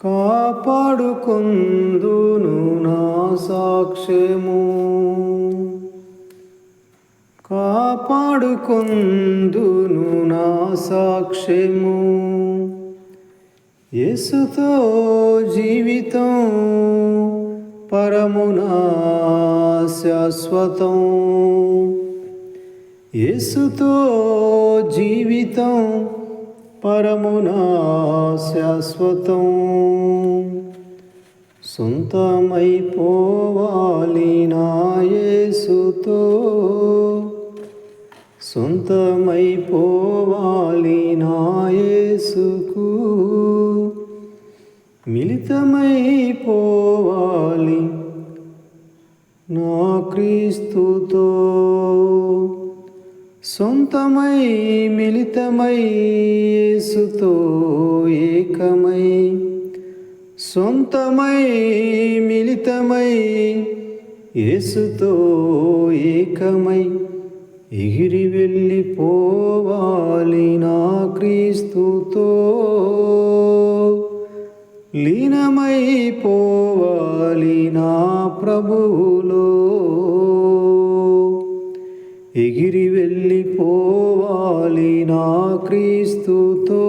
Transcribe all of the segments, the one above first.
కాపాడుకొందును నా సాక్ష్యము, కాపాడుకొందును నా సాక్ష్యము. యేసుతో జీవితం పరమునా శాశ్వతం, యేసుతో జీవితం పరమునా శాశ్వతం. సొంతమైపోవాలి నా యేసుతో, సొంతమైపోవాలి నా యేసుకు, మిళితమైపోవాలి నా క్రీస్తుతో. సొంతమై మిళితమై యేసుతో ఏకమై, సొంతమై మిళితమై యేసుతో ఏకమై, ఎగిరి వెళ్ళిపోవాలి నా క్రీస్తుతో, లీనమైపోవాలి నా ప్రభువులో. ఎగిరి వెళ్ళిపోవాలి నా క్రీస్తుతో,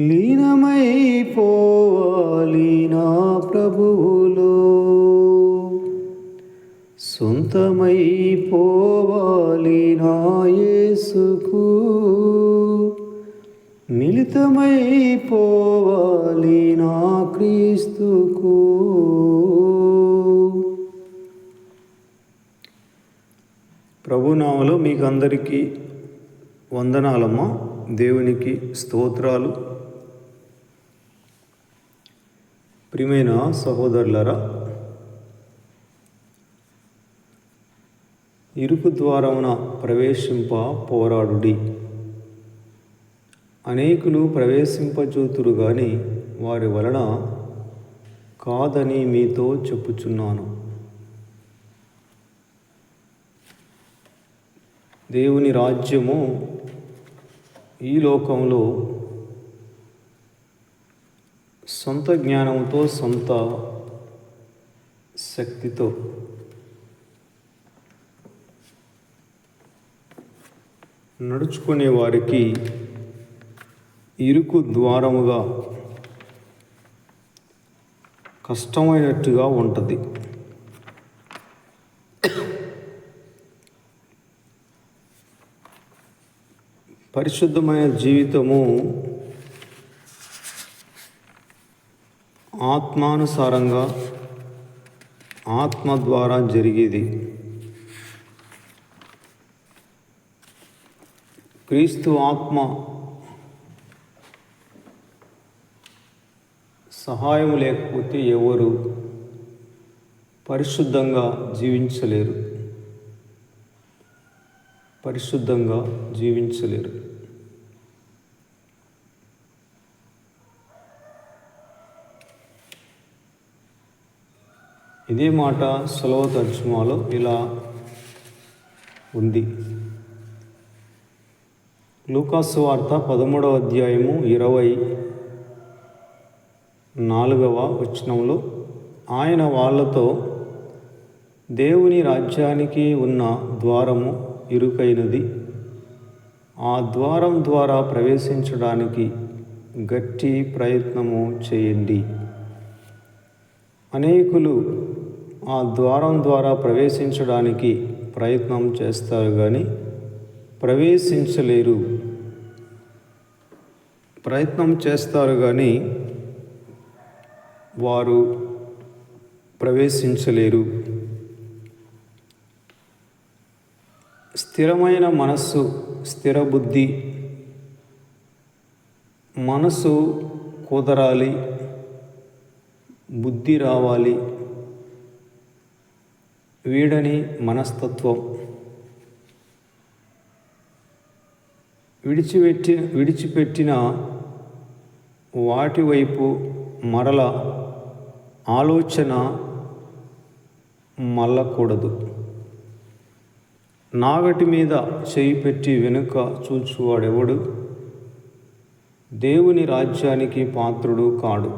లీనమైపోవాలి నా ప్రభువులో. సొంతమైపోవాలి నా యేసుకు, మిళితమైపోవాలి నా క్రీస్తుకు. ప్రభునామలో మీకు అందరికీ వందనాలమ్మా. దేవునికి స్తోత్రాలు. ప్రియమైన సహోదరులారా, ఇరుకు ద్వారమున ప్రవేశింప పోరాడుడి. అనేకులు ప్రవేశింపజూతురు గాని వారి వలన కాదని మీతో చెప్పుచున్నాను. దేవుని రాజ్యము ఈ లోకంలో సొంత జ్ఞానంతో, సొంత శక్తితో నడుచుకునే వారికి ఇరుకు ద్వారముగా కష్టమైనట్టుగా ఉంటుంది. పరిశుద్ధమైన జీవితము ఆత్మానుసారంగా, ఆత్మ ద్వారా జరిగేది. క్రీస్తు ఆత్మ సహాయం లేకపోతే ఎవరు పరిశుద్ధంగా జీవించలేరు, పరిశుద్ధంగా జీవించలేరు. ఇదే మాట సులభ తర్జుమాలో ఇలా ఉంది. లూకాసు వార్త 13వ అధ్యాయము 24వ వచనంలో ఆయన వాళ్ళతో, దేవుని రాజ్యానికి ఉన్న ద్వారము ఇరుకైనది, ఆ ద్వారం ద్వారా ప్రవేశించడానికి గట్టి ప్రయత్నము చేయండి. అనేకులు ఆ ద్వారం ద్వారా ప్రవేశించడానికి ప్రయత్నం చేస్తారు కానీ ప్రవేశించలేరు. ప్రయత్నం చేస్తారు కానీ వారు ప్రవేశించలేరు. స్థిరమైన మనస్సు, స్థిర బుద్ధి, మనసు కుదరాలి, బుద్ధి రావాలి, వీడని మనస్తత్వం, విడిచిపెట్టిన వాటి వైపు మరల ఆలోచన మళ్ళకూడదు. నాగటి మీద చేయి పెట్టి వెనుక చూచువాడెవడు? దేవుని రాజ్యానికి పాత్రుడు కాడు.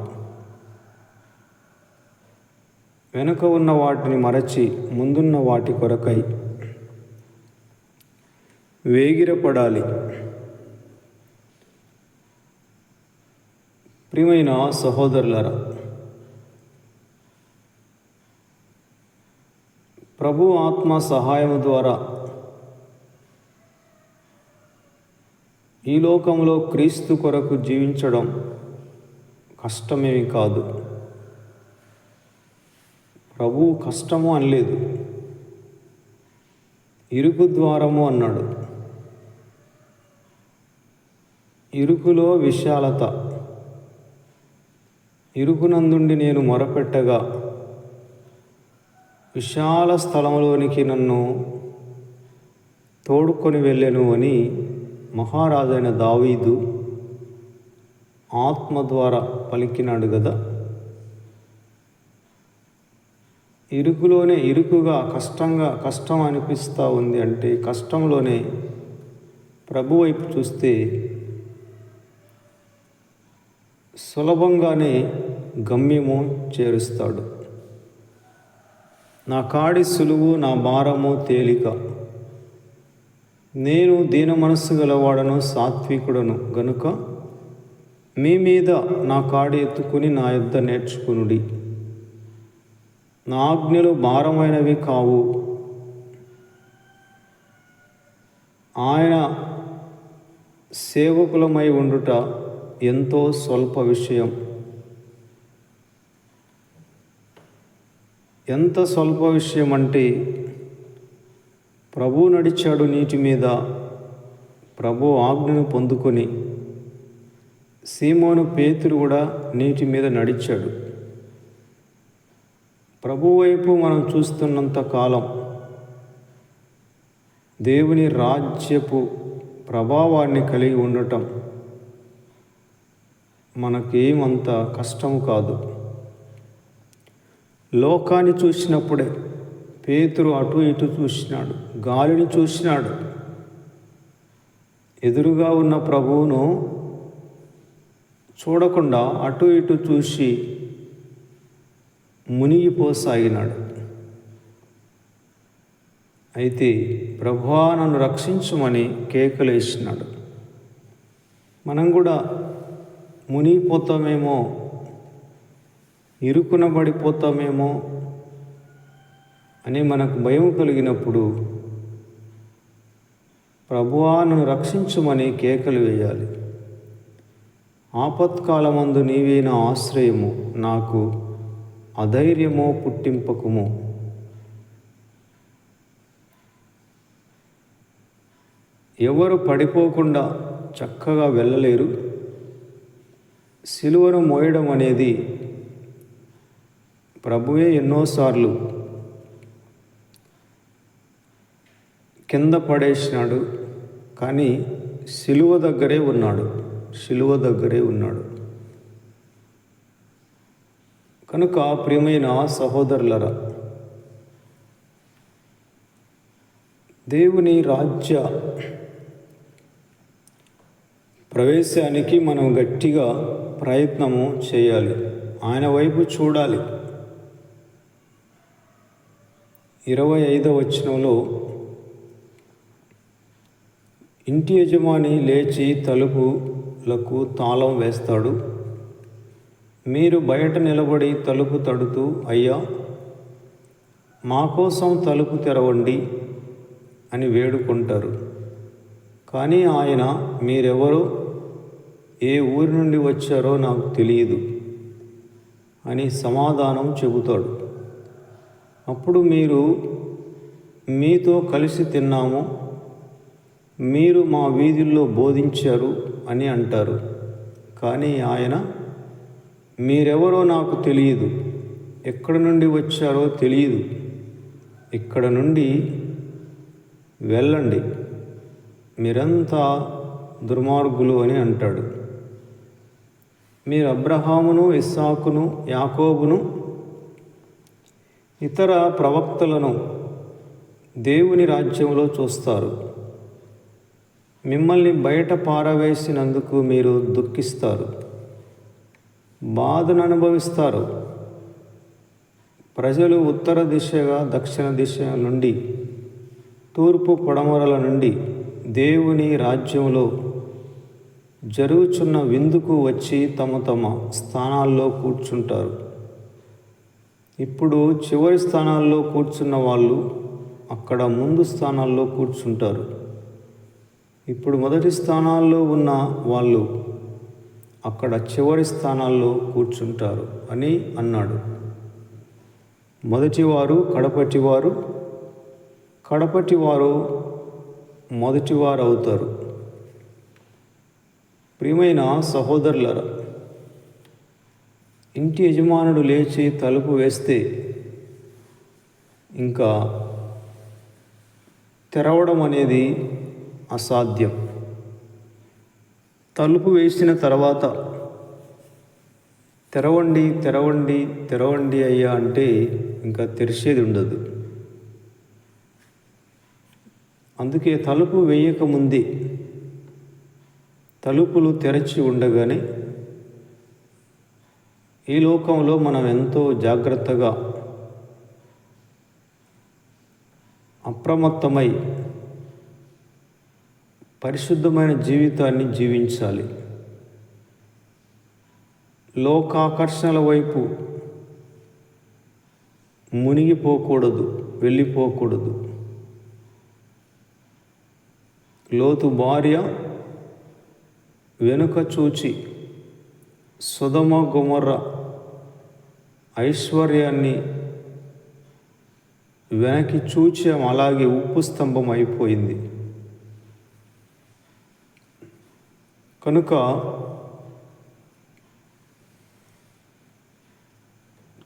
వెనుక ఉన్న వాటిని మరచి ముందున్న వాటి కొరకై వేగిరపడాలి. ప్రియమైన సహోదరులారా, ప్రభు ఆత్మ సహాయం ద్వారా ఈ లోకంలో క్రీస్తు కొరకు జీవించడం కష్టమేమి కాదు. ప్రభు కష్టము అనలేదు, ఇరుకు ద్వారము అన్నాడు. ఇరుకులో విశాలత. ఇరుకునందుండి నేను మొరపెట్టగా విశాల స్థలంలోనికి నన్ను తోడుకొని వెళ్ళెను అని మహారాజైన దావీదు ఆత్మ ద్వారా పలికినాడు కదా. ఇరుకులోనే ఇరుకుగా కష్టం అనిపిస్తూ ఉంది అంటే కష్టంలోనే ప్రభు వైపు చూస్తే సులభంగానే గమ్యము చేరుస్తాడు. నా కాడి సులువు, నా భారము తేలిక. నేను దీన మనస్సు గలవాడను, సాత్వికుడను గనుక మీ మీద నా కాడి ఎత్తుకుని నా యొద్ద నేర్చుకునుడి. నా ఆజ్ఞలు భారమైనవి కావు. ఆయన సేవకులమై ఉండుట ఎంతో స్వల్ప విషయం. ఎంత స్వల్ప విషయం అంటే ప్రభు నడిచాడు నీటి మీద. ప్రభు ఆజ్ఞను పొందుకొని సీమోను పేతురు కూడా నీటి మీద నడిచాడు. ప్రభు వైపు మనం చూస్తున్నంత కాలం దేవుని రాజ్యపు ప్రభావాన్ని కలిగి ఉండటం మనకేమంత కష్టం కాదు. లోకాన్ని చూసినప్పుడే పేతురు అటు ఇటు చూసినాడు, గాలిని చూసినాడు. ఎదురుగా ఉన్న ప్రభువును చూడకుండా అటు ఇటు చూసి మునిగిపోసాగినాడు. అయితే ప్రభువా నన్ను రక్షించమని కేకలేసినాడు. మనం కూడా మునిగిపోతామేమో, ఇరుకున పడిపోతామేమో అని మనకు భయం కలిగినప్పుడు ప్రభువా నన్ను రక్షించమని కేకలు వేయాలి. ఆపత్కాలమందు నీవే నా ఆశ్రయము, నాకు అధైర్యమో పుట్టింపకుము. ఎవరు పడిపోకుండా చక్కగా వెళ్ళలేరు. సిలువను మోయడం అనేది ప్రభువే ఎన్నోసార్లు కింద పడేసినాడు, కానీ సిలువ దగ్గరే ఉన్నాడు. కనుక ప్రియమైన సహోదరులరా, దేవుని రాజ్య ప్రవేశానికి మనం గట్టిగా ప్రయత్నము చేయాలి. ఆయన వైపు చూడాలి. 25వ వచనంలో ఇంటి యజమాని లేచి తలుపులకు తాళం వేస్తాడు. మీరు బయట నిలబడి తలుపు తడుతూ, అయ్యా మా కోసం తలుపు తెరవండి అని వేడుకుంటారు. కానీ ఆయన మీరెవరో, ఏ ఊరి నుండి వచ్చారో నాకు తెలియదు అని సమాధానం చెబుతాడు. అప్పుడు మీరు మీతో కలిసి తిన్నాము, మీరు మా వీధుల్లో బోధించారు అని అంటారు. కానీ ఆయన మీరెవరో నాకు తెలియదు, ఎక్కడి నుండి వచ్చారో తెలియదు, ఇక్కడ నుండి వెళ్ళండి, మీరంతా దుర్మార్గులు అని అంటాడు. మీరు అబ్రహామును, ఇస్సాకును, యాకోబును, ఇతర ప్రవక్తలను దేవుని రాజ్యంలో చూస్తారు. మిమ్మల్ని బయట పారవేసినందుకు మీరు దుఃఖిస్తారు, బాధను అనుభవిస్తారు. ప్రజలు ఉత్తర దిశగా, దక్షిణ దిశ నుండి, తూర్పు పడమరల నుండి దేవుని రాజ్యంలో జరుగుచున్న విందుకు వచ్చి తమ తమ స్థానాల్లో కూర్చుంటారు. ఇప్పుడు చివరి స్థానాల్లో కూర్చున్న వాళ్ళు అక్కడ ముందు స్థానాల్లో కూర్చుంటారు. ఇప్పుడు మొదటి స్థానాల్లో ఉన్న వాళ్ళు అక్కడ చివరి స్థానాల్లో కూర్చుంటారు అని అన్నాడు. మొదటివారు కడపటివారు, కడపటివారు మొదటివారు అవుతారు. ప్రియమైన సహోదరులారా, ఇంటి యజమానుడు లేచి తలుపు వేస్తే ఇంకా తెరవడం అనేది అసాధ్యం. తలుపు వేసిన తర్వాత తెరవండి తెరవండి తెరవండి అయ్యా అంటే ఇంకా తెరిచేది ఉండదు. అందుకే తలుపు వేయకముందే, తలుపులు తెరచి ఉండగానే ఈ లోకంలో మనం ఎంతో జాగ్రత్తగా అప్రమత్తమై పరిశుద్ధమైన జీవితాన్ని జీవించాలి. లోకాకర్షణల వైపు మునిగిపోకూడదు, వెళ్ళిపోకూడదు. లోతు భార్య వెనుక చూచి సొదొమ గొమొర్రా ఐశ్వర్యాన్ని వెనక్కి చూచి అలాగే ఉప్పు స్తంభం అయిపోయింది. కనుక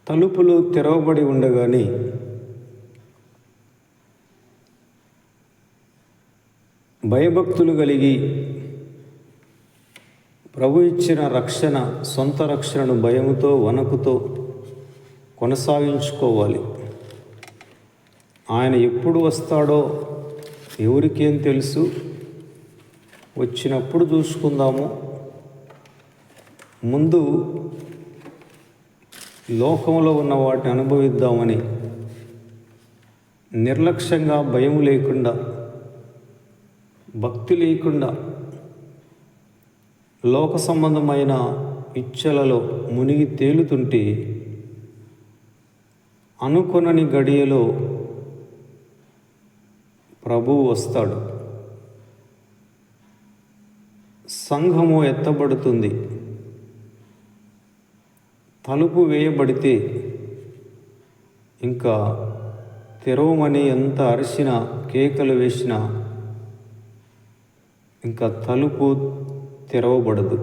తలుపులు తెరవబడి ఉండగానే భయభక్తులు కలిగి ప్రభు ఇచ్చిన రక్షణ, సొంత రక్షణను భయముతో వణకుతో కొనసాగించుకోవాలి. ఆయన ఎప్పుడు వస్తాడో ఎవరికేం తెలుసు, వచ్చినప్పుడు చూసుకుందాము. ముందు లోకంలో ఉన్న వాటిని అనుభవిద్దామని నిర్లక్ష్యంగా, భయం లేకుండా, భక్తి లేకుండా లోక సంబంధమైన ఇచ్చలలో మునిగి తేలుతుంటే అనుకొనని గడియలో ప్రభువు వస్తాడు. సంఘము ఎత్తబడుతుంది. తలుపు వేయబడితే ఇంకా తెరవమని ఎంత అరిసినా, కేకలు వేసినా ఇంకా తలుపు తెరవబడదు.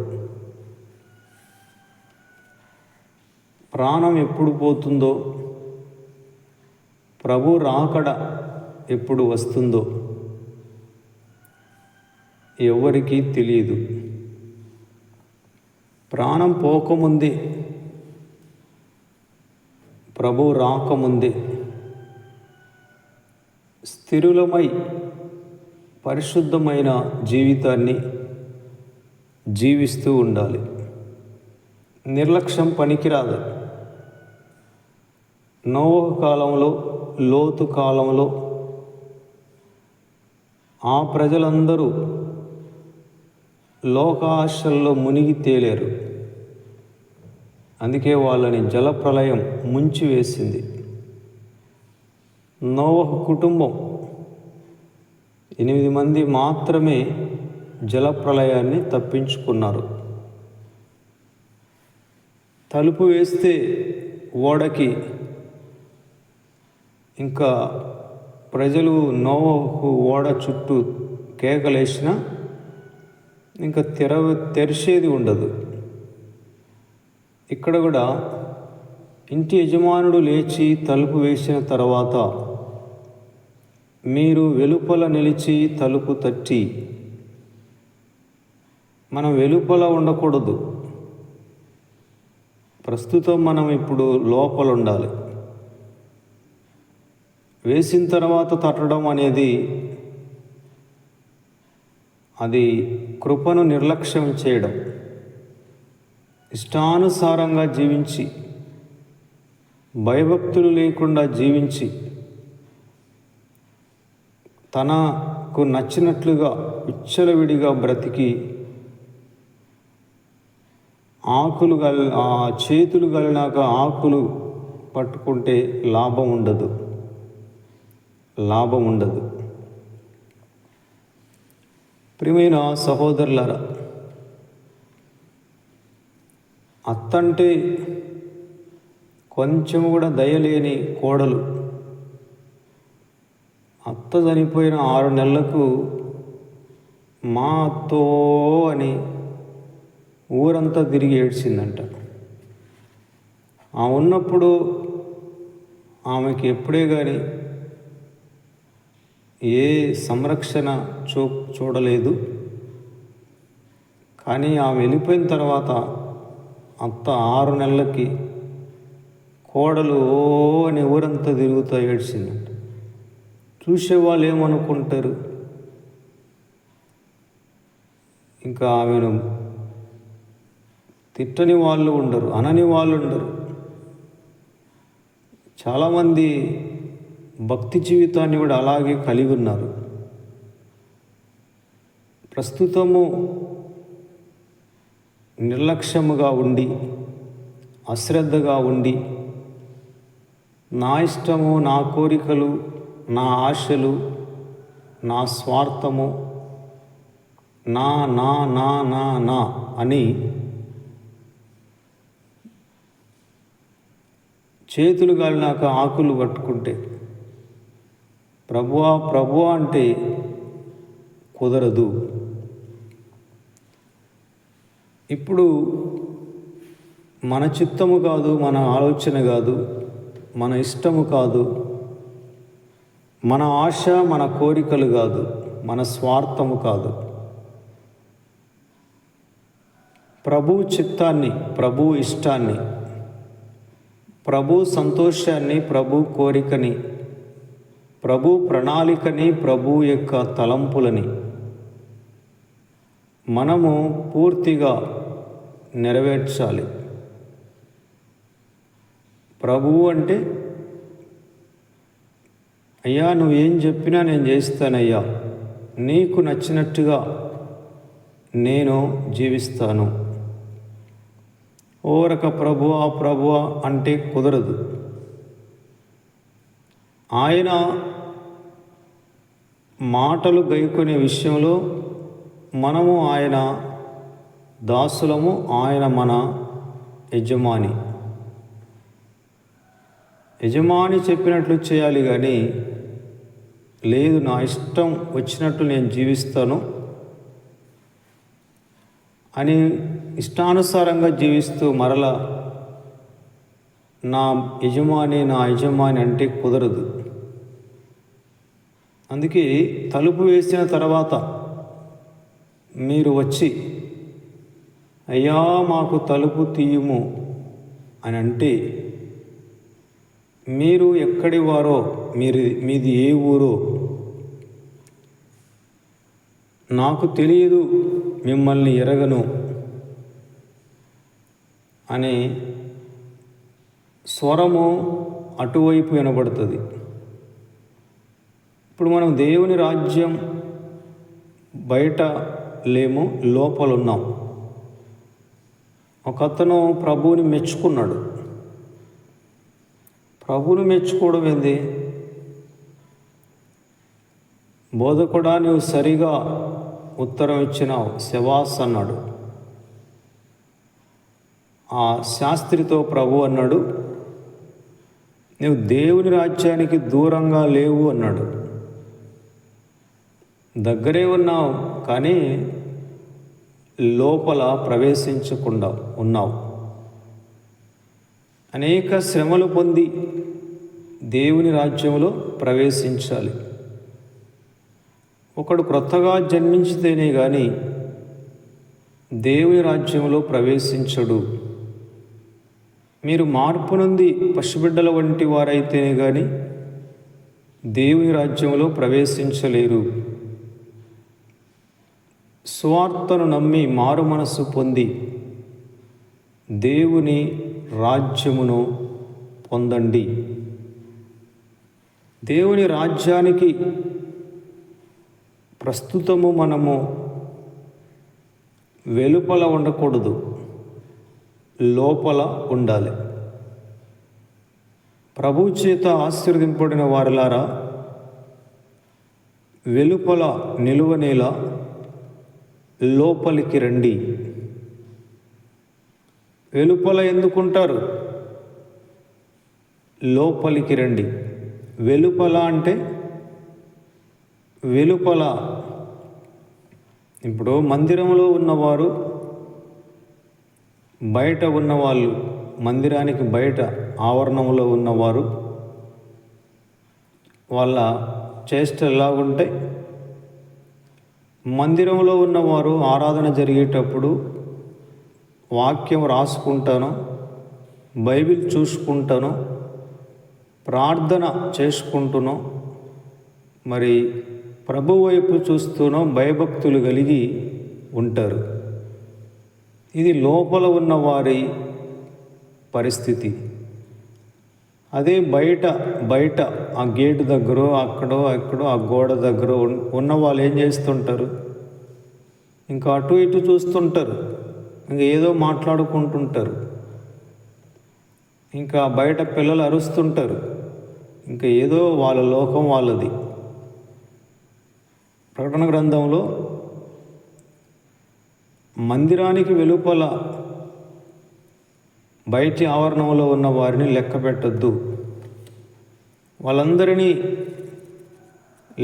ప్రాణం ఎప్పుడు పోతుందో, ప్రభు రాకడ ఎప్పుడు వస్తుందో ఎవరికీ తెలియదు. ప్రాణం పోకముందే, ప్రభు రాకముందే స్థిరులమై పరిశుద్ధమైన జీవితాన్ని జీవిస్తూ ఉండాలి. నిర్లక్ష్యం పనికిరాదు. నోవహు కాలంలో, లోతు కాలంలో ఆ ప్రజలందరూ లోకాశల్లో మునిగి తేలేరు. అందుకే వాళ్ళని జలప్రలయం ముంచివేసింది. నోవహు కుటుంబం 8 మంది మాత్రమే జలప్రలయాన్ని తప్పించుకున్నారు. తలుపు వేస్తే ఓడకి ఇంకా ప్రజలు నోవహు ఓడ చుట్టూ కేకలేసినా ఇంకా తెరిచేది ఉండదు. ఇక్కడ కూడా ఇంటి యజమానుడు లేచి తలుపు వేసిన తర్వాత మీరు వెలుపల నిలిచి తలుపు తట్టి, మనం వెలుపల ఉండకూడదు. ప్రస్తుతం మనం ఇప్పుడు లోపల ఉండాలి. వేసిన తర్వాత తట్టడం అనేది అది కృపను నిర్లక్ష్యం చేయడం. ఇష్టానుసారంగా జీవించి, భయభక్తులు లేకుండా జీవించి, తనకు నచ్చినట్లుగా విచ్చలవిడిగా బ్రతికి చేతులు గలినాక ఆకులు పట్టుకుంటే లాభం ఉండదు. ప్రియమైన సహోదరులారా, అత్తంటే కొంచెం కూడా దయలేని కోడలు అత్త చనిపోయిన 6 నెలలకు మా అత్తో అని ఊరంతా తిరిగి ఏడ్చిందంట. ఆ ఉన్నప్పుడు ఆమెకి ఎప్పుడే కానీ ఏ సంరక్షణ చూడలేదు. కానీ ఆమె వెళ్ళిపోయిన తర్వాత అత్త 6 నెలలకి కోడలు అని ఊరంతా తిరుగుతూ ఏడ్చిందంట. చూసేవాళ్ళు ఏమనుకుంటారు? ఇంకా ఆమెను తిట్టని వాళ్ళు ఉండరు, అనని వాళ్ళు ఉండరు. చాలామంది భక్తి జీవితాన్ని కూడా అలాగే కలిగి ఉన్నారు. ప్రస్తుతము నిర్లక్ష్యముగా ఉండి, అశ్రద్ధగా ఉండి, నా ఇష్టము, నా కోరికలు, నా ఆశలు, నా స్వార్థము, నా నా నా నా నా అని చేతులు గాలినాక ఆకులు పట్టుకుంటే ప్రభువా ప్రభువా అంటే కుదరదు. ఇప్పుడు మన చిత్తము కాదు, మన ఆలోచన కాదు, మన ఇష్టము కాదు, మన ఆశ, మన కోరికలు కాదు, మన స్వార్థము కాదు. ప్రభు చిత్తాన్ని, ప్రభు ఇష్టాన్ని, ప్రభు సంతోషాన్ని, ప్రభు కోరికని, ప్రభు ప్రణాళికని, ప్రభు యొక్క తలంపులని మనము పూర్తిగా నెరవేర్చాలి. ప్రభువు అంటే, అయ్యా నువ్వేం చెప్పినా నేను చేస్తానయ్యా, నీకు నచ్చినట్టుగా నేను జీవిస్తాను. ఓరక ప్రభువా ప్రభువా అంటే కుదరదు. ఆయన మాటలు గైకొనే విషయంలో మనము ఆయన దాసులము, ఆయన మన యజమాని. యజమాని చెప్పినట్లు చేయాలి కానీ, లేదు నా ఇష్టం వచ్చినట్టు నేను జీవిస్తాను అని ఇష్టానుసారంగా జీవిస్తూ మరలా నా యజమాని అంటే కుదరదు. అందుకే తలుపు వేసిన తర్వాత మీరు వచ్చి అయ్యా మాకు తలుపు తీయుము అని అంటే, మీరు ఎక్కడి వారో, మీది ఏ ఊరో నాకు తెలియదు, మిమ్మల్ని ఎరగను అనే స్వరము అటువైపు వినబడుతుంది. ఇప్పుడు మనం దేవుని రాజ్యం బయట లేము, లోపల ఉన్నాం. ఒకతను ప్రభువుని మెచ్చుకున్నాడు. ప్రభువుని మెచ్చుకోవడం ఏంది? బోధకుడా నువ్వు సరిగా ఉత్తరం ఇచ్చినావు, శవాస్ అన్నాడు. ఆ శాస్త్రితో ప్రభు అన్నాడు, నువ్వు దేవుని రాజ్యానికి దూరంగా లేవు అన్నాడు. దగ్గరే ఉన్నావు కానీ లోపల ప్రవేశించకుండా ఉన్నావు. అనేక శ్రమలు పొంది దేవుని రాజ్యంలో ప్రవేశించాలి. ఒకడు క్రొత్తగా జన్మించితేనే కానీ దేవుని రాజ్యంలో ప్రవేశించడు. మీరు మార్పు నుండి పసిబిడ్డల వంటి వారైతేనే కానీ దేవుని రాజ్యంలో ప్రవేశించలేరు. సువార్తను నమ్మి మారు మనస్సు పొంది దేవుని రాజ్యమును పొందండి. దేవుని రాజ్యానికి ప్రస్తుతము మనము వెలుపల ఉండకూడదు, లోపల ఉండాలి. ప్రభు చేత ఆశీర్వదింపబడిన వారలారా, వెలుపల నిలువనేలా లోపలికి రండి. వెలుపల ఎందుకుంటారు? లోపలికి రండి. వెలుపల అంటే వెలుపల ఇప్పుడు మందిరంలో ఉన్నవారు, బయట ఉన్నవాళ్ళు, మందిరానికి బయట ఆవరణంలో ఉన్నవారు వాళ్ళ చేష్టలు ఎలాగుంటాయి? మందిరంలో ఉన్నవారు ఆరాధన జరిగేటప్పుడు వాక్యం రాసుకుంటాను, బైబిల్ చూసుకుంటాను, ప్రార్థన చేసుకుంటున్నాం, మరి ప్రభు వైపు చూస్తూనో భయభక్తులు కలిగి ఉంటారు. ఇది లోపల ఉన్నవారి పరిస్థితి. అదే బయట ఆ గేటు దగ్గర అక్కడో ఆ గోడ దగ్గర ఉన్న వాళ్ళు ఏం చేస్తుంటారు? ఇంకా అటు ఇటు చూస్తుంటారు, ఇంకా ఏదో మాట్లాడుకుంటుంటారు, ఇంకా బయట పిల్లలు అరుస్తుంటారు, ఇంకా ఏదో వాళ్ళ లోకం వాళ్ళది. ప్రకటన గ్రంథంలో మందిరానికి వెలుపల బయటి ఆవరణంలో ఉన్న వారిని లెక్క పెట్టద్దు, వాళ్ళందరినీ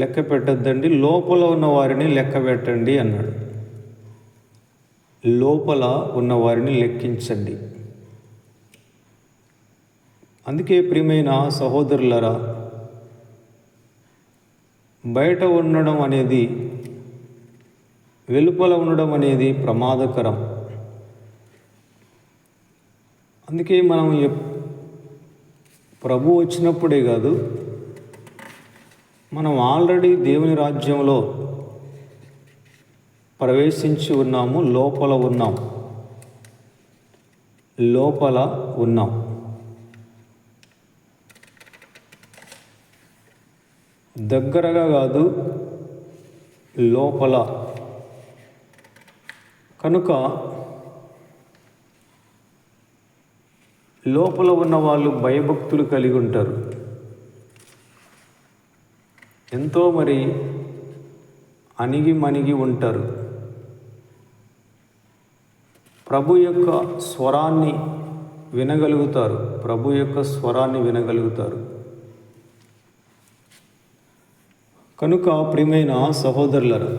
లెక్క పెట్టద్దండి, లోపల ఉన్న వారిని లెక్క పెట్టండి అన్నాడు. లోపల ఉన్న వారిని లెక్కించండి. అందుకే ప్రియమైన సహోదరులారా, బయట ఉండడం అనేది, వెలుపల ఉండడం అనేది ప్రమాదకరం. అందుకే మనం ప్రభు వచ్చినప్పుడే కాదు, మనం ఆల్రెడీ దేవుని రాజ్యంలో ప్రవేశించి ఉన్నాము, లోపల ఉన్నాం. దగ్గరగా కాదు, లోపల. కనుక లోపల ఉన్న వాళ్ళు భయభక్తులు కలిగి ఉంటారు. ఎంతో మరి అణిగి ఉంటారు. ప్రభు యొక్క స్వరాన్ని వినగలుగుతారు. కనుక ప్రియమైన సహోదరులారా,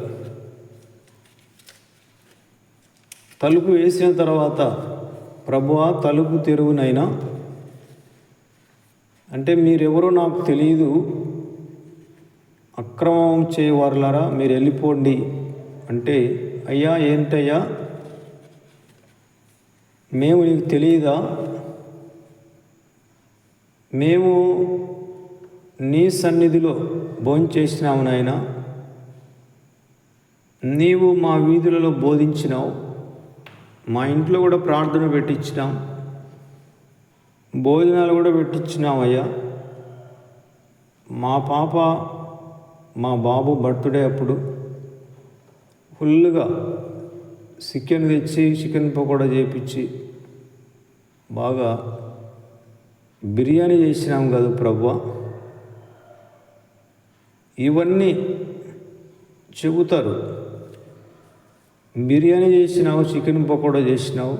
తలుపు వేసిన తర్వాత ప్రభువా తలుపు తెరువునైనా అంటే మీరెవరో నాకు తెలియదు, అక్రమం చేయవారులారా మీరు వెళ్ళిపోండి అంటే, అయ్యా ఏంటయ్యా మేము నీకు తెలియదా? మేము నీ సన్నిధిలో భోంచేసినాము నాయనా, నీవు మా వీధులలో బోధించినావు, మా ఇంట్లో కూడా ప్రార్థన పెట్టించినాం, భోజనాలు కూడా పెట్టించినామయ్యా. మా బాబు బర్త్డే అప్పుడు ఫుల్గా చికెన్ తెచ్చి చికెన్ పకోడా చేపించి బాగా బిర్యానీ చేసినాం కదా ప్రభువా. ఇవన్నీ చెబుతారు. బిర్యానీ చేసినావు, చికెన్ పకోడా చేసినావు,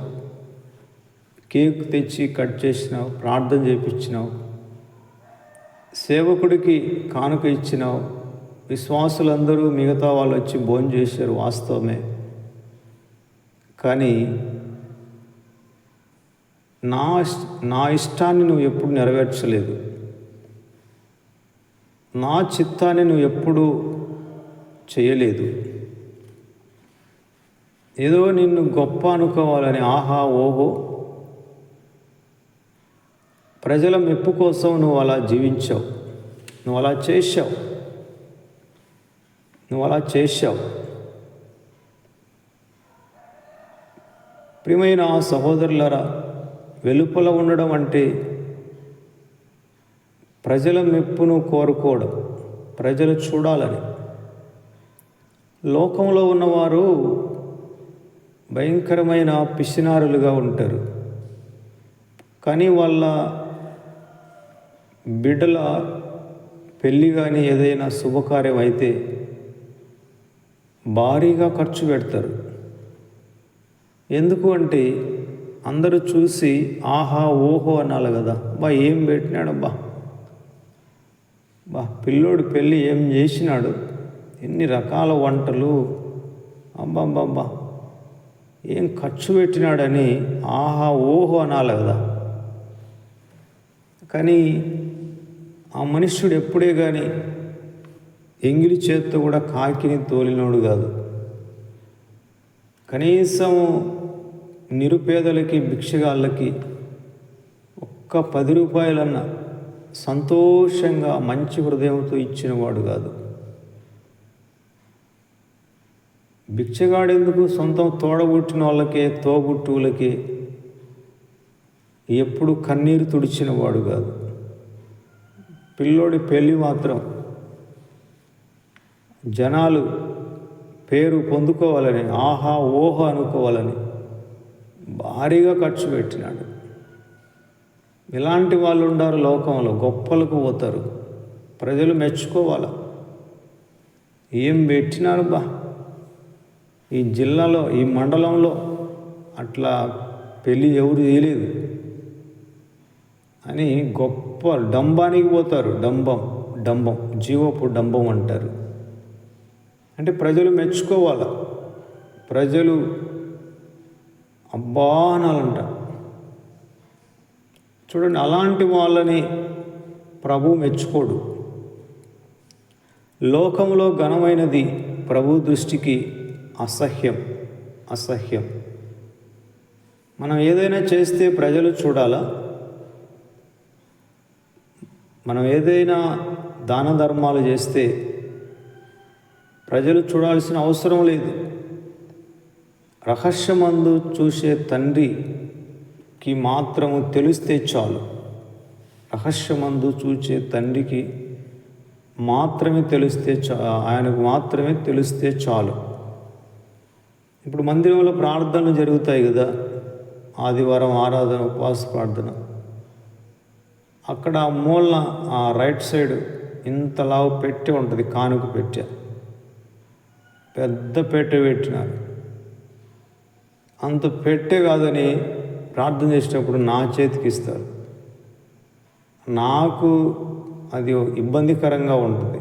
కేక్ తెచ్చి కట్ చేసినావు, ప్రార్థన చేయించినావు, సేవకుడికి కానుక ఇచ్చినావు, విశ్వాసులందరూ మిగతా వాళ్ళు వచ్చి భోజనం చేశారు, వాస్తవమే. కానీ నా ఇష్టాన్ని నువ్వు ఎప్పుడు నెరవేర్చలేదు, నా చిత్తాన్ని నువ్వు ఎప్పుడు చేయలేదు. ఏదో నిన్ను గొప్ప అనుకోవాలని ఆహా ఓహో ప్రజల మెప్పు కోసం నువ్వు అలా జీవించావు, నువ్వు అలా చేశావు. ప్రియమైన సహోదరులారా, వెలుపల ఉండడం అంటే ప్రజల మెప్పును కోరుకోవడం, ప్రజలు చూడాలని. లోకంలో ఉన్నవారు భయంకరమైన పిసినారులుగా ఉంటారు. కానీ వాళ్ళ బిడ్డల పెళ్ళి కానీ ఏదైనా శుభకార్యం అయితే భారీగా ఖర్చు పెడతారు. ఎందుకు అంటే అందరూ చూసి ఆహా ఓహో అనాలి కదా, ఏం పెట్టినాడబ్బా, పిల్లోడు పెళ్ళి ఏం చేసినాడు, ఎన్ని రకాల వంటలు, అబ్బాబ్బాబ్బా ఏం ఖర్చు పెట్టినాడని ఆహా ఓహో అనాలి కదా. కానీ ఆ మనుష్యుడు ఎప్పుడే కానీ ఎంగిలి చేత్తో కూడా కాకిని తోలినోడు కాదు. కనీసం నిరుపేదలకి, భిక్షగాళ్ళకి ఒక్క 10 రూపాయలన్నా సంతోషంగా మంచి హృదయంతో ఇచ్చినవాడు కాదు. భిక్షగాడెందుకు, సొంతం తోడబుట్టిన వాళ్ళకే, తోబుట్టువులకే ఎప్పుడు కన్నీరు తుడిచిన వాడు కాదు. పిల్లోడి పెళ్ళి మాత్రం జనాలు పేరు పొందుకోవాలని, ఆహా ఓహో అనుకోవాలని భారీగా ఖర్చు పెట్టినాడు. ఇలాంటి వాళ్ళు ఉండారు లోకంలో, గొప్పలకు పోతారు, ప్రజలు మెచ్చుకోవాలి. ఏం పెట్టినారు ఈ జిల్లాలో, ఈ మండలంలో అట్లా పెళ్ళి ఎవరు చేయలేదు అని గొప్ప డంబానికి పోతారు. డంబం జీవపు డంబం అంటారు. అంటే ప్రజలు మెచ్చుకోవాలి, ప్రజలు అబ్బా అనాలంట. చూడండి, అలాంటి వాళ్ళని ప్రభు మెచ్చుకోడు. లోకంలో ఘనమైనది ప్రభు దృష్టికి అసహ్యం. మనం ఏదైనా చేస్తే ప్రజలు చూడాలా, మనం ఏదైనా దాన ధర్మాలు చేస్తే ప్రజలు చూడాల్సిన అవసరం లేదు. రహస్యమందు చూసే తండ్రికి మాత్రము తెలిస్తే చాలు. రహస్యమందు చూసే తండ్రికి మాత్రమే తెలిస్తే ఆయనకు మాత్రమే తెలిస్తే చాలు. ఇప్పుడు మందిరంలో ప్రార్థనలు జరుగుతాయి కదా, ఆదివారం ఆరాధన, ఉపవాస ప్రార్థన. అక్కడ మూలన ఆ రైట్ సైడ్ ఇంతలావు పెట్టె ఉంటుంది, కానుక పెట్టె, పెద్ద పెట్టె పెట్టినారు. అంత పెట్టె కాదని ప్రార్థన చేసేటప్పుడు నా చేతికి ఇస్తారు. నాకు అది ఇబ్బందికరంగా ఉంటుంది.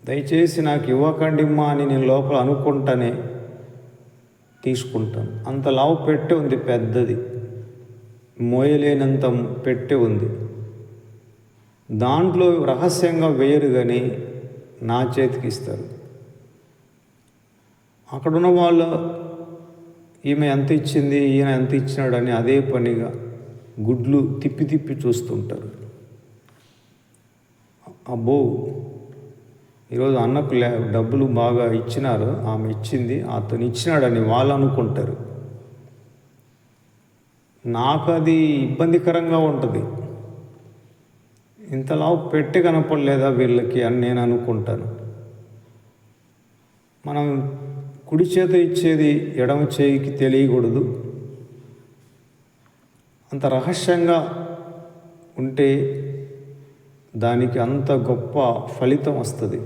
దయచేసి నాకు ఇవ్వకండిమ్మా అని నేను లోపల అనుకుంటానే తీసుకుంటాను. అంత లావు పెట్టె ఉంది, పెద్దది, మోయలేనంత పెట్టె ఉంది. దాంట్లో రహస్యంగా వేయరు కానీ నా చేతికి ఇస్తారు. అక్కడున్న వాళ్ళు ఈమె ఎంత ఇచ్చింది, ఈయన ఎంత ఇచ్చినాడని అదే పనిగా గుడ్లు తిప్పి చూస్తుంటారు. అబ్బో, ఈరోజు అన్నకు డబ్బులు బాగా ఇచ్చినారు, ఆమె ఇచ్చింది, అతను ఇచ్చినాడని వాళ్ళు అనుకుంటారు. నాకు అది ఇబ్బందికరంగా ఉంటుంది. ఇంతలా పెట్టి కనపడలేదా వీళ్ళకి అని నేను అనుకుంటాను. మనం కుడి చేత ఇచ్చేది ఎడమ చేయికి తెలియకూడదు. అంత రహస్యంగా ఉంటే దానికి అంత గొప్ప ఫలితం వస్తుంది.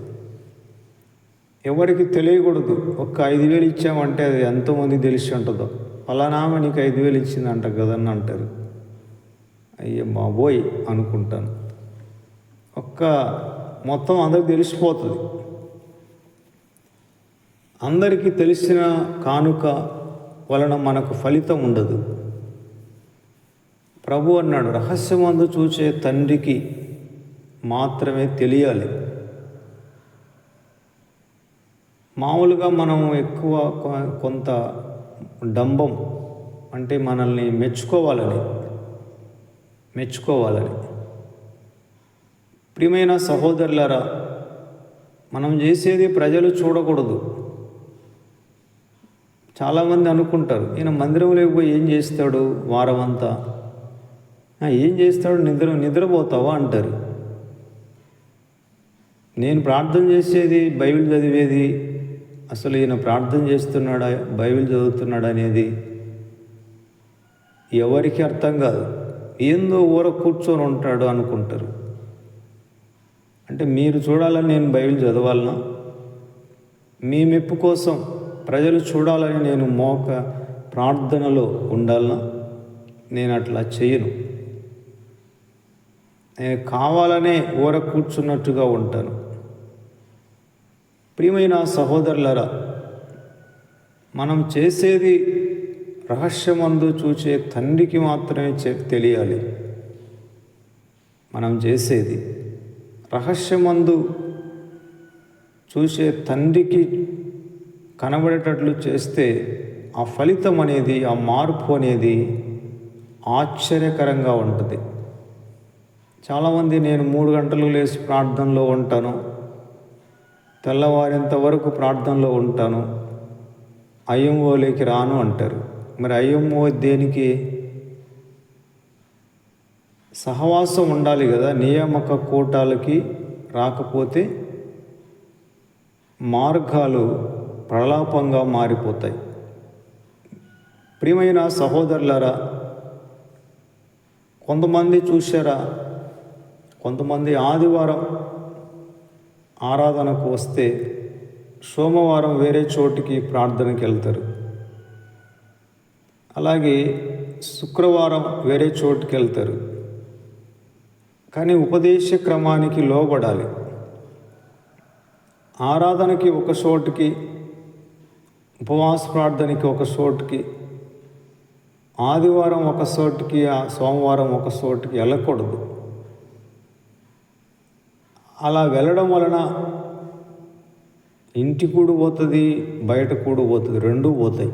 ఎవరికి తెలియకూడదు. ఒక్క 5,000 ఇచ్చామంటే అది ఎంతోమంది తెలిసి ఉంటుందో, ఫలానామా నీకు 5,000 ఇచ్చిందంట కదన్న అంటారు. అయ్యో బాబోయ్ అనుకుంటాను. మొత్తం అందరికి తెలిసిపోతుంది. అందరికీ తెలిసిన కానుక వలన మనకు ఫలితం ఉండదు. ప్రభు అన్నాడు, రహస్యమందు చూచే తండ్రికి మాత్రమే తెలియాలి. మామూలుగా మనం ఎక్కువ కొంత డంబం అంటే మనల్ని మెచ్చుకోవాలని. ప్రియమైన సహోదరులారా, మనం చేసేది ప్రజలు చూడకూడదు. చాలామంది అనుకుంటారు, ఈయన మందిరంలోకి పోయి ఏం చేస్తాడు వారం అంతా, ఏం చేస్తాడు, నిద్రపోతావా అంటారు. నేను ప్రార్థన చేసేది, బైబిల్ చదివేది, అసలు ఈయన ప్రార్థన చేస్తున్నాడా, బైబిల్ చదువుతున్నాడా అనేది ఎవరికి అర్థం కాదు. ఏందో ఊర కూర్చొని ఉంటాడు అనుకుంటారు. అంటే మీరు చూడాలని నేను బైబిల్ చదవాలనా? మీ మెప్పు కోసం ప్రజలు చూడాలని నేను ప్రార్థనలో ఉండాలనా? నేను అట్లా చేయను. నేను కావాలనే ఊర కూర్చున్నట్టుగా ఉంటాను. ప్రియమైన సహోదరులారా, మనం చేసేది రహస్యమందు చూచే తండ్రికి మాత్రమే తెలియాలి. మనం చేసేది రహస్యమందు చూసే తండ్రికి కనబడేటట్లు చేస్తే ఆ ఫలితం అనేది, ఆ మార్పు అనేది ఆశ్చర్యకరంగా ఉంటుంది. చాలామంది నేను 3 గంటలు లేచి ప్రార్థనలో ఉంటాను, తెల్లవారేంత వరకు ప్రార్థనలో ఉంటాను, ఐఎంఓలోకి రాను అంటారు. మరి ఐఎంఓ దేనికి? సహవాసం ఉండాలి కదా. నియామక కూటాలకి రాకపోతే మార్గాలు ప్రలాపంగా మారిపోతాయి. ప్రియమైన సహోదరులారా, కొంతమంది చూశారా, కొంతమంది ఆదివారం ఆరాధనకు వస్తే సోమవారం వేరే చోటికి ప్రార్థనకి వెళ్తారు. అలాగే శుక్రవారం వేరే చోటుకి వెళ్తారు. కానీ ఉపదేశ క్రమానికి లోబడాలి. ఆరాధనకి ఒక చోటుకి, ఉపవాస ప్రార్థనకి ఒక చోటుకి, ఆదివారం ఒక చోటుకి, సోమవారం ఒక చోటుకి వెళ్ళకూడదు. అలా వెళ్ళడం వలన ఇంటి కూడు పోతుంది, బయట కూడు పోతుంది, రెండూ పోతాయి.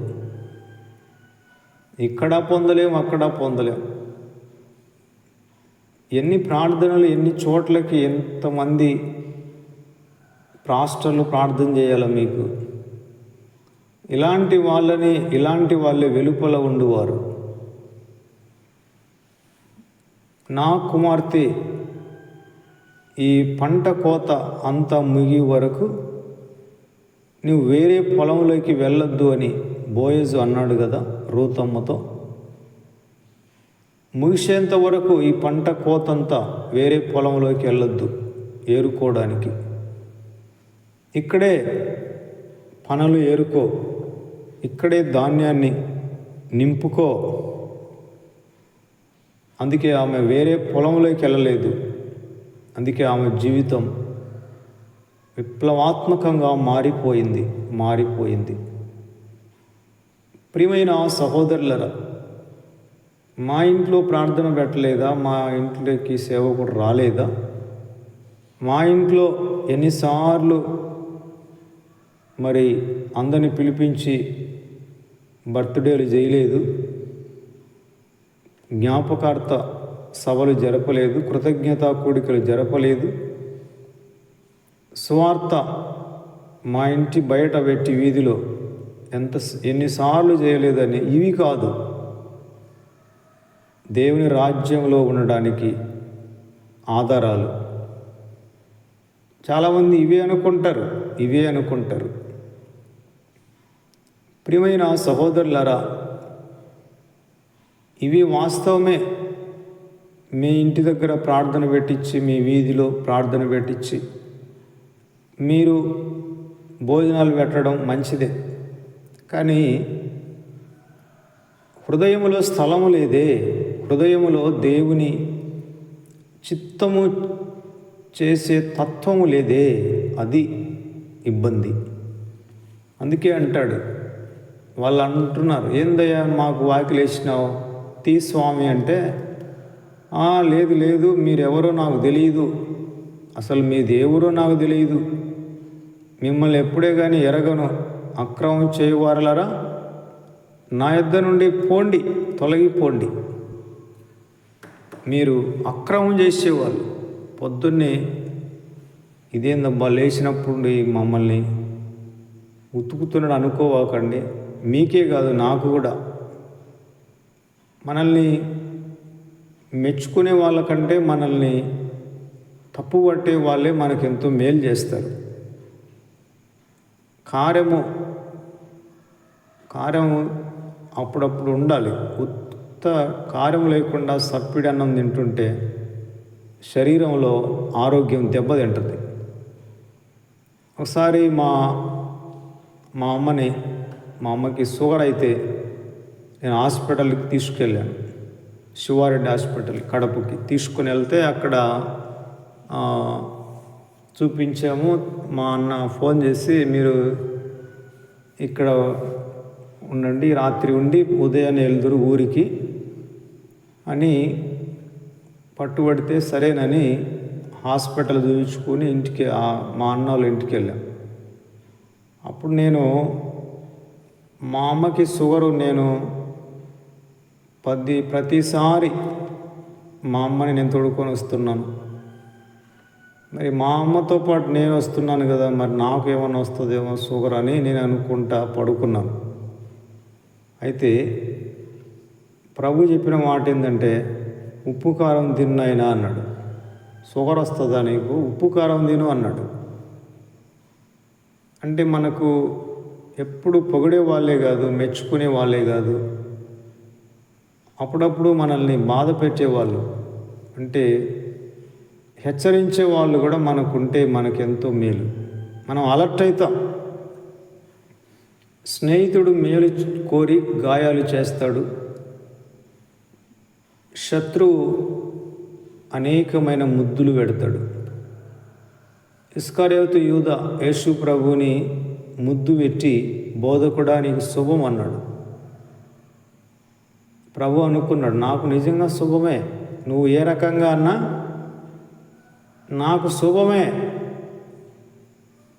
ఇక్కడ పొందలేం, అక్కడ పొందలేం. ఎన్ని ప్రార్థనలు, ఎన్ని చోట్లకి ఎంతమంది పాస్టర్లు ప్రార్థన చేయాలి మీకు? ఇలాంటి వాళ్ళే వెలుపల ఉండువారు. నా కుమార్తె ఈ పంట కోత అంతా ముగి వరకు నువ్వు వేరే పొలంలోకి వెళ్ళొద్దు అని బోయజు అన్నాడు కదా రూతమ్మతో. ముగిసేంత వరకు ఈ పంట కోతంతా వేరే పొలంలోకి వెళ్ళొద్దు ఏరుకోవడానికి, ఇక్కడే పనులు ఏరుకో, ఇక్కడే ధాన్యాన్ని నింపుకో. అందుకే ఆమె వేరే పొలంలోకి వెళ్ళలేదు. అందుకే ఆమె జీవితం విప్లవాత్మకంగా మారిపోయింది. ప్రియమైన సహోదరులరా, మా ఇంట్లో ప్రార్థన పెట్టలేదా? మా ఇంట్లోకి సేవకుడు రాలేదా? మా ఇంట్లో ఎన్నిసార్లు మరి అందరిని పిలిపించి బర్త్డేలు చేయలేదు, జ్ఞాపకార్థ సభలు జరపలేదు, కృతజ్ఞతా కూడికలు జరపలేదు, సువార్త మా ఇంటి బయట పెట్టి వీధిలో ఎన్నిసార్లు చేయలేదని ఇవి కాదు దేవుని రాజ్యంలో ఉండడానికి ఆధారాలు. చాలామంది ఇవే అనుకుంటారు. ప్రియమైన సహోదరులారా, ఇవి వాస్తవమే. మీ ఇంటి దగ్గర ప్రార్థన పెట్టించి, మీ వీధిలో ప్రార్థన పెట్టించి మీరు భోజనాలు పెట్టడం మంచిదే. కానీ హృదయములో స్థలము లేదే, హృదయములో దేవుని చిత్తము చేసే తత్వము లేదే, అది ఇబ్బంది. అందుకే అంటాడు, వాళ్ళు అంటున్నారు, ఏందయ్యా మాకు వాకిలేసినావు తీ స్వామి అంటే, లేదు మీరెవరో నాకు తెలియదు, అసలు మీ దేవురో నాకు తెలియదు, మిమ్మల్ని ఎప్పుడే కానీ ఎరగను, అక్రమం చేయవారలరా నా యొద్ద నుండి పోండి, తొలగిపోండి. మీరు అక్రమం చేసేవాళ్ళు. పొద్దున్నే ఇదేందబ్బా లేచినప్పుడు మమ్మల్ని ఉతుకుతున్నాడు అనుకోవాకండి. మీకే కాదు నాకు కూడా. మనల్ని మెచ్చుకునే వాళ్ళకంటే మనల్ని తప్పు పట్టే వాళ్ళే మనకెంతో మేలు చేస్తారు. కారము అప్పుడప్పుడు ఉండాలి. ఉత్త కారం లేకుండా సప్పిడి అన్నం తింటుంటే శరీరంలో ఆరోగ్యం దెబ్బతింటుంది. ఒకసారి మా అమ్మకి షుగర్ అయితే నేను హాస్పిటల్కి తీసుకెళ్ళాను. శివారెడ్డి హాస్పిటల్ కడపకి తీసుకుని వెళ్తే అక్కడ చూపించాము. మా అన్న ఫోన్ చేసి, మీరు ఇక్కడ ఉండండి, రాత్రి ఉండి ఉదయాన్నే వెళ్దురు ఊరికి అని పట్టుబడితే సరేనని హాస్పిటల్ చూపించుకొని ఇంటికి మా అన్న వాళ్ళ ఇంటికి వెళ్ళాం. అప్పుడు నేను మా అమ్మకి షుగరు నేను ప్రతిసారి మా అమ్మని నేను తోడుకొని వస్తున్నాను. మరి మా అమ్మతో పాటు నేను వస్తున్నాను కదా, మరి నాకు ఏమైనా వస్తుందేమో షుగర్ అని నేను అనుకుంటా పడుకున్నాను. అయితే ప్రభు చెప్పిన మాట ఏంటంటే, ఉప్పు కారం తిన్నాయినా అన్నాడు. షుగర్ వస్తుందా నీకు, ఉప్పు కారం తిను అన్నాడు. అంటే మనకు ఎప్పుడు పొగిడే వాళ్ళే కాదు, మెచ్చుకునే వాళ్ళే కాదు, అప్పుడప్పుడు మనల్ని బాధ పెట్టేవాళ్ళు, అంటే హెచ్చరించే వాళ్ళు కూడా మనకుంటే మనకెంతో మేలు. మనం అలర్ట్ అవుతాం. స్నేహితుడు మేలు కోరి గాయాలు చేస్తాడు. శత్రువు అనేకమైన ముద్దులు పెడతాడు. ఇస్కరియోతు యూదా యేసు ప్రభుని ముద్దు పెట్టి, బోధకుడా నీకు శుభం అన్నాడు. ప్రభు అనుకున్నాడు, నాకు నిజంగా శుభమే, నువ్వు ఏ రకంగా అన్నా నాకు శుభమే.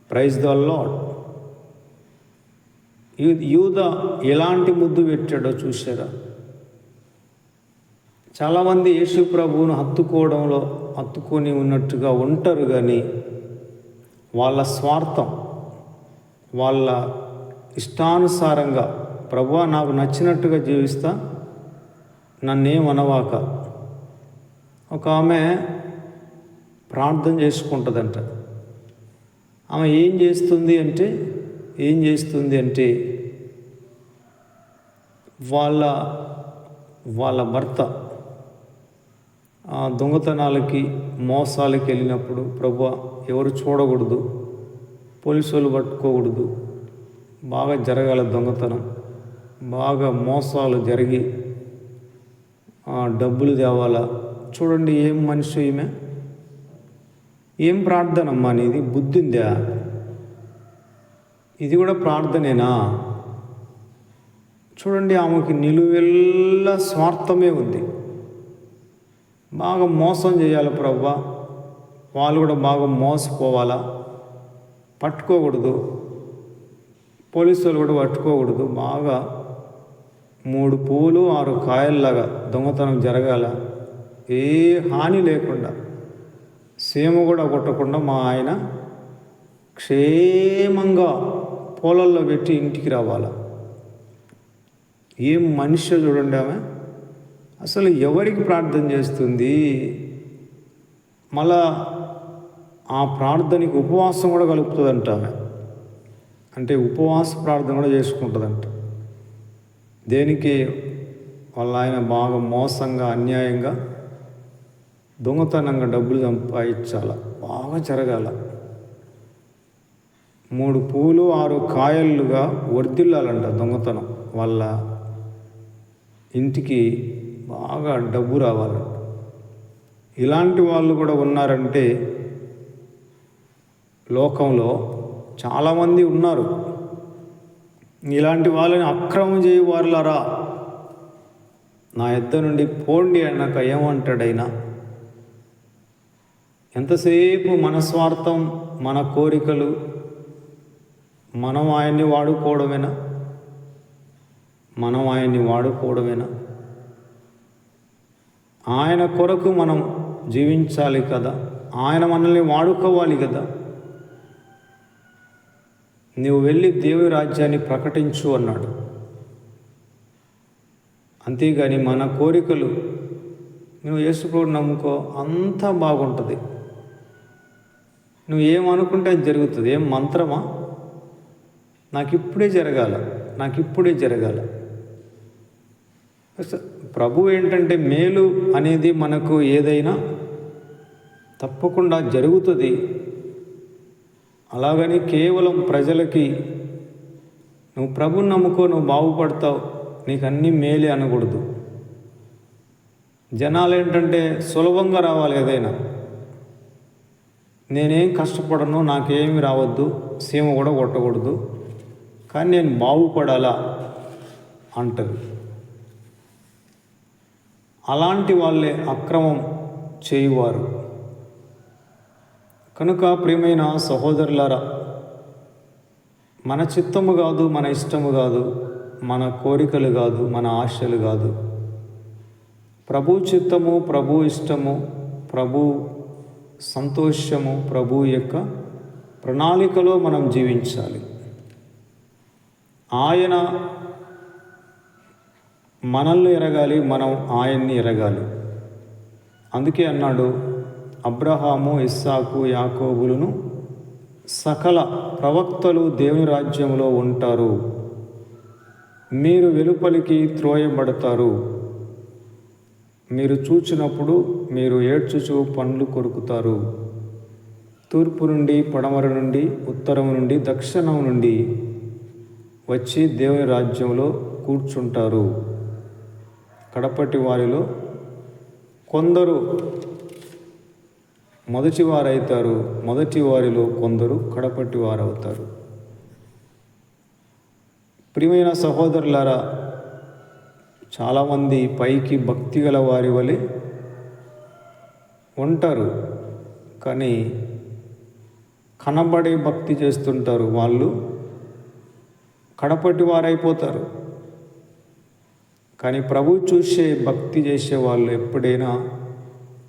Praise the lord. యూదా ఎలాంటి ముద్దు పెట్టాడో చూశారా? చాలామంది యేసు ప్రభువును హత్తుకొని ఉన్నట్టుగా ఉంటారు, కానీ వాళ్ళ స్వార్థం, వాళ్ళ ఇష్టానుసారంగా, ప్రభువా నాకు నచ్చినట్టుగా జీవిస్తా, నన్నేమనవాక. ఒక ఆమె ప్రార్థన చేసుకుంటుందంట. ఆమె ఏం చేస్తుంది అంటే వాళ్ళ భర్త దొంగతనాలకి మోసాలకి వెళ్ళినప్పుడు, ప్రభువా ఎవరు చూడకూడదు, పోలీసు వాళ్ళు పట్టుకోకూడదు, బాగా జరగాల దొంగతనం, బాగా మోసాలు జరిగి డబ్బులు తేవాలా. చూడండి ఏం మనిషి ఈమె, ఏం ప్రార్థన అమ్మా నీది, బుద్ధిందా? ఇది కూడా ప్రార్థనేనా? చూడండి, ఆమెకి నిలువెల్ల స్వార్థమే ఉంది. బాగా మోసం చేయాలి ప్రభువా, వాళ్ళు కూడా బాగా మోసపోవాలా, పట్టుకోకూడదు, పోలీసు వాళ్ళు కూడా పట్టుకోకూడదు, బాగా 3 పువ్వులు 6 కాయల్లాగా దొంగతనం జరగాల, ఏ హాని లేకుండా, సీమ కూడా కొట్టకుండా మా ఆయన క్షేమంగా పొలాల్లో పెట్టి ఇంటికి రావాలా. ఏం మనిషి చూడండి ఆమె. అసలు ఎవరికి ప్రార్థన చేస్తుంది? మళ్ళా ఆ ప్రార్థనకి ఉపవాసం కూడా కలుపుతుందంట ఆమె. అంటే ఉపవాస ప్రార్థన కూడా చేసుకుంటుందంట. దేనికి? వాళ్ళ ఆయన బాగా మోసంగా, అన్యాయంగా, దొంగతనంగా డబ్బులు సంపాదించాల, బాగా జరగాల, 3 పువ్వులు 6 కాయలుగా వర్ధిల్లాలంట దొంగతనం. వాళ్ళ ఇంటికి బాగా డబ్బు రావాలంట. ఇలాంటి వాళ్ళు కూడా ఉన్నారంటే లోకంలో చాలామంది ఉన్నారు. ఇలాంటి వాళ్ళని అక్రమం చేయవారులారా, నా యొద్ద నుండి పోండి అన్నాక ఏమంటాడైనా? ఎంతసేపు మన స్వార్థం, మన కోరికలు, మనం ఆయన్ని వాడుకోవడమేనా? ఆయన కొరకు మనం జీవించాలి కదా, ఆయన మనల్ని వాడుకోవాలి కదా. నువ్వు వెళ్ళి దేవుని రాజ్యాన్ని ప్రకటించు అన్నాడు. అంతేగాని మన కోరికలు, నువ్వు యేసుప్రభువుని నమ్ముకో, అంతా బాగుంటుంది, నువ్వు ఏమనుకుంటే అది జరుగుతుంది. ఏం మంత్రమా? నాకు ఇప్పుడే జరగాల. ప్రభు ఏంటంటే మేలు అనేది మనకు ఏదైనా తప్పకుండా జరుగుతుంది. అలాగని కేవలం ప్రజలకి నువ్వు ప్రభుని నమ్ముకో, నువ్వు బాగుపడతావు, నీకు అన్నీ మేలే అనకూడదు. జనాలు ఏంటంటే సులభంగా రావాలి ఏదైనా. నేనేం కష్టపడను, నాకేమి రావద్దు, సీమ కూడా కొట్టకూడదు, కానీ నేను బాగుపడాలా అంటారు. అలాంటి వాళ్ళే అక్రమం చేయువారు. కనుక ప్రియమైన సహోదరులారా, మన చిత్తము కాదు, మన ఇష్టము కాదు, మన కోరికలు కాదు, మన ఆశలు కాదు, ప్రభు చిత్తము, ప్రభు ఇష్టము, ప్రభు సంతోషము, ప్రభు యొక్క ప్రణాళికలో మనం జీవించాలి. ఆయన మనల్ని ఎరగాలి, మనం ఆయన్ని ఎరగాలి. అందుకే అన్నాడు, అబ్రహాము, ఇస్సాకు, యాకోబులను సకల ప్రవక్తలు దేవుని రాజ్యంలో ఉంటారు. మీరు వెలుపలికి త్రోయబడతారు. మీరు చూచినప్పుడు మీరు ఏడ్చుచు పండ్లు కొరుకుతారు. తూర్పు నుండి, పడమర నుండి, ఉత్తరం నుండి, దక్షిణం నుండి వచ్చి దేవుని రాజ్యంలో కూర్చుంటారు. కడపటి వారిలో కొందరు మొదటి వారైతారు, మొదటి వారిలో కొందరు కడపటి వారవుతారు. ప్రియమైన సహోదరులారా, చాలామంది పైకి భక్తి గల వారి వలె ఉంటారు, కానీ కనబడే భక్తి చేస్తుంటారు. వాళ్ళు కడపటి వారైపోతారు. కానీ ప్రభు చూసే భక్తి చేసే వాళ్ళు ఎప్పుడైనా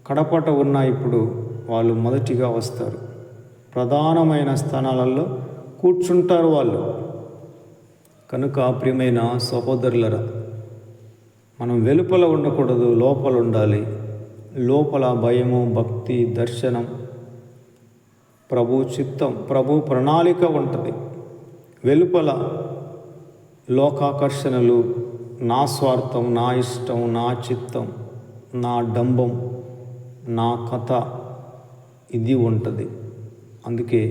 కడపట ఉన్నా ఇప్పుడు వాళ్ళు మొదటిగా వస్తారు. ప్రధానమైన స్థానాలలో కూర్చుంటారు వాళ్ళు. కనుక ప్రియమైన సహోదరులరా, మనం వెలుపల ఉండకూడదు, లోపల ఉండాలి. లోపల భయము, భక్తి, దర్శనం, ప్రభు చిత్తం, ప్రభు ప్రణాళిక ఉంటుంది. వెలుపల లోకాకర్షణలు, నా స్వార్థం, నా ఇష్టం, నా చిత్తం, నా డంబం, నా కథ, ఇది ఉంటుంది. అందుకే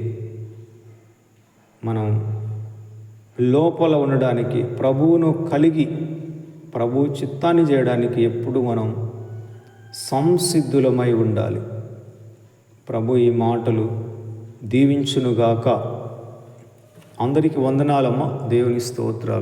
మనం లోపల ఉండడానికి, ప్రభువును కలిగి ప్రభు చిత్తాన్ని చేయడానికి ఎప్పుడు మనం సంసిద్ధులమై ఉండాలి. ప్రభు ఈ మాటలు దీవించునుగాక. అందరికీ వందనాలమ్మ. దేవుని స్తోత్రాలు.